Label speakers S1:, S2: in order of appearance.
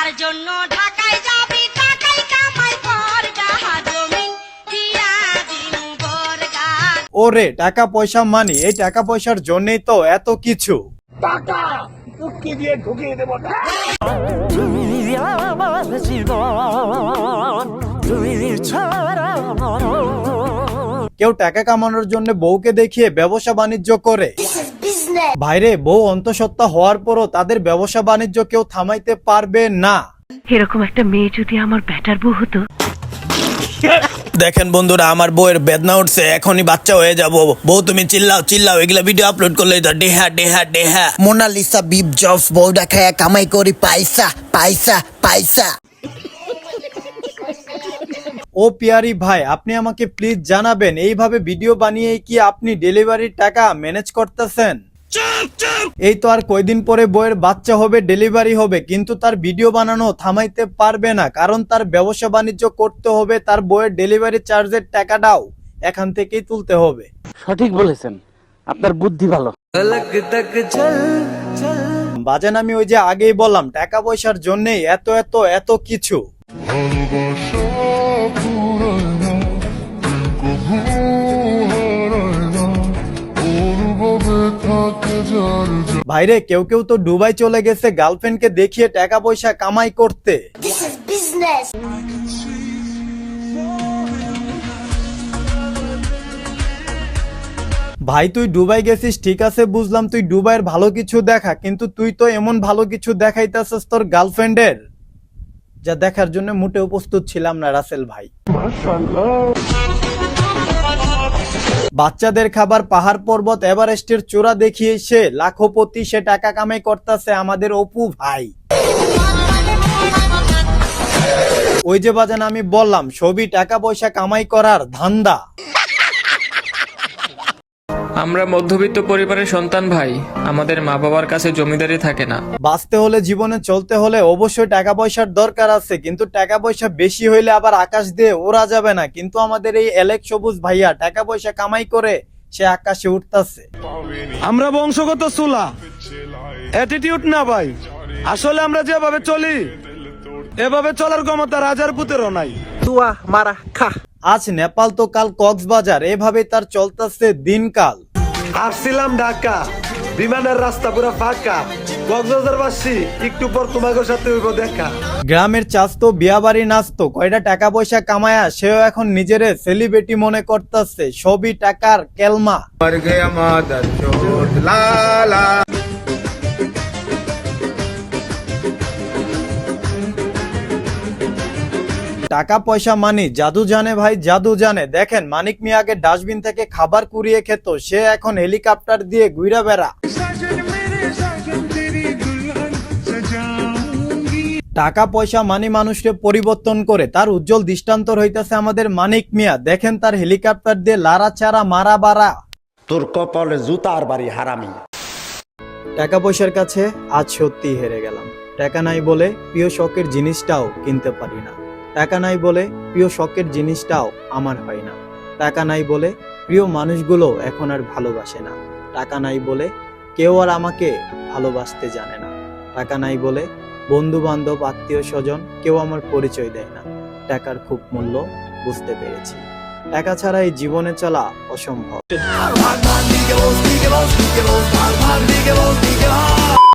S1: টাকার জন্য ঢাকায় যাবি, টাকাই কামাই কর গা, জমিন দিয়া দিন বর্গা।
S2: ওরে টাকা পয়সা মানি, এই টাকা পয়সার জন্যই তো এত কিছু।
S3: টাকা উটকি দিয়ে ঢুকিয়ে দেবো না।
S4: তুমি আমার জীবন, তুমি ছাড়া
S2: কেউ টাকা কামানোর জন্য বউকে দেখিয়ে ব্যবসা বাণিজ্য করে। ভাইরে, বউ অন্তঃসত্ত্বা হওয়ার পরও তাদের ব্যবসা বাণিজ্য কেউ থামাইতে পারবে না।
S5: এরকম একটা মেয়ে যদি আমার ব্যাটার বউ হতো।
S6: দেখেন বন্ধুরা, আমার বউয়ের বেদনা উঠছে, এখনই বাচ্চা হয়ে যাব। বউ তুমি চিল্লাও চিল্লাও, এগুলা ভিডিও আপলোড করলে তো ডেহা ডেহা ডেহা। মোনালিসা বিপ জব বউটা খায়া কামাই করি পয়সা পয়সা পয়সা।
S2: ও পিয়ারি ভাই, আপনি আমাকে প্লিজ জানাবেন, এইভাবে ভিডিও বানিয়ে কি আপনি ডেলিভারির টাকা ম্যানেজ করতেছেন? এই তো আর কয়দিন পরে বউয়ের বাচ্চা হবে, ডেলিভারি হবে, কিন্তু তার ভিডিও বানানো থামাইতে পারবে না, কারণ তার ব্যবসা বাণিজ্য করতে হবে, তার বউয়ের ডেলিভারি চার্জের টাকাটাও এখান থেকেই তুলতে হবে।
S7: সঠিক বলেছেন, আপনার বুদ্ধি ভালো।
S2: বাজান, আমি ওই যে আগেই বললাম, টাকা পয়সার জন্যই এত এত এত কিছু। ভাইরে, কেউ কেউ তো দুবাই চলে গেছে গার্লফ্রেন্ডকে দেখিয়ে টাকা পয়সা কামাই করতে। ভাই, তুই দুবাই গেছিস ঠিক আছে, বুঝলাম, তুই দুবাইয়ের ভালো কিছু দেখা, কিন্তু তুই তো এমন ভালো কিছু দেখাইতেছিস তোর গার্লফ্রেন্ডের, যা দেখার জন্য মোটেও প্রস্তুত ছিলাম না রাসেল ভাই। বাচ্চাদের খাবার, পাহাড় পর্বত, এভারেস্টের চূড়া দেখিয়ে সে লাখপতি, সে টাকা কামাই করতেছে আমাদের অপু ভাই। ওই যে বাজান আমি বললাম, সবই টাকা পয়সা কামাই করার ধান্দা।
S8: আমরা মধ্যবিত্ত পরিবারের সন্তান ভাই, আমাদের মা বাবার কাছে জমিদারি থাকে না।
S2: বাঁচতে হলে, জীবনে চলতে হলে অবশ্যই টাকা পয়সার দরকার আছে, কিন্তু টাকা পয়সা বেশি হইলে আবার আকাশ দিয়ে ওড়া যাবে না। কিন্তু আমাদের এই এলেক সবুজ ভাইয়া টাকা পয়সা কামাই করে সে আকাশে উঠতেছে।
S9: আমরা বংশগত চুলা, অ্যাটিটিউড না ভাই। আসলে আমরা যেভাবে চলি, এভাবে চলার ক্ষমতা রাজার পুতেরও নাই।
S7: তুয়া মারা খা।
S2: আজ নেপাল তো কাল কক্সবাজার, এভাবে তার চলতেছে দিনকাল।
S9: আসছিলাম ঢাকা, বিমানের রাস্তা পুরো ফাঁকা, কক্সবাজারবাসী একটু পর তোমাদের সাথে হইব দেখা।
S2: গ্রামের চাস্তো বিয়া বাড়ি নাচতো, কয়টা টাকা পয়সা কামায়া সেও এখন নিজেরে সেলিব্রিটি মনে করতেছে, সবই টাকার কেলমা। টাকা পয়সা মানি জাদু জানে ভাই, জাদু জানে। দেখেন, মানিক মিয়াকে ডাস্টবিন থেকে খাবার কুড়িয়ে খেত, সে এখন হেলিকপ্টার দিয়ে ঘুরে বেড়া। টাকা পয়সা মানি মানুষকে পরিবর্তন করে, তার উজ্জ্বল দৃষ্টান্ত হইতেছে আমাদের মানিক মিয়া। দেখেন, তার হেলিকপ্টার দিয়ে লাড়াচাড়া মারা বাড়া।
S7: তোর কপালে জুতার বাড়ি হারামি।
S2: টাকা পয়সার কাছে আজ সত্যি হেরে গেলাম। টাকা নাই বলে প্রিয় শখের জিনিসটাও কিনতে পারি না। টাকা নাই বলে প্রিয় শখের জিনিসটাও আমার হয় না। টাকা নাই বলে প্রিয় মানুষগুলো এখন আর ভালোবাসে না। টাকা নাই বলে কেউ আর আমাকে ভালোবাসতে জানে না। টাকা নাই বলে বন্ধু বান্ধব, আত্মীয় স্বজন কেউ আমার পরিচয় দেয় না। টাকার খুব মূল্য বুঝতে পেরেছি। টাকা ছাড়া এই জীবনে চলা অসম্ভব।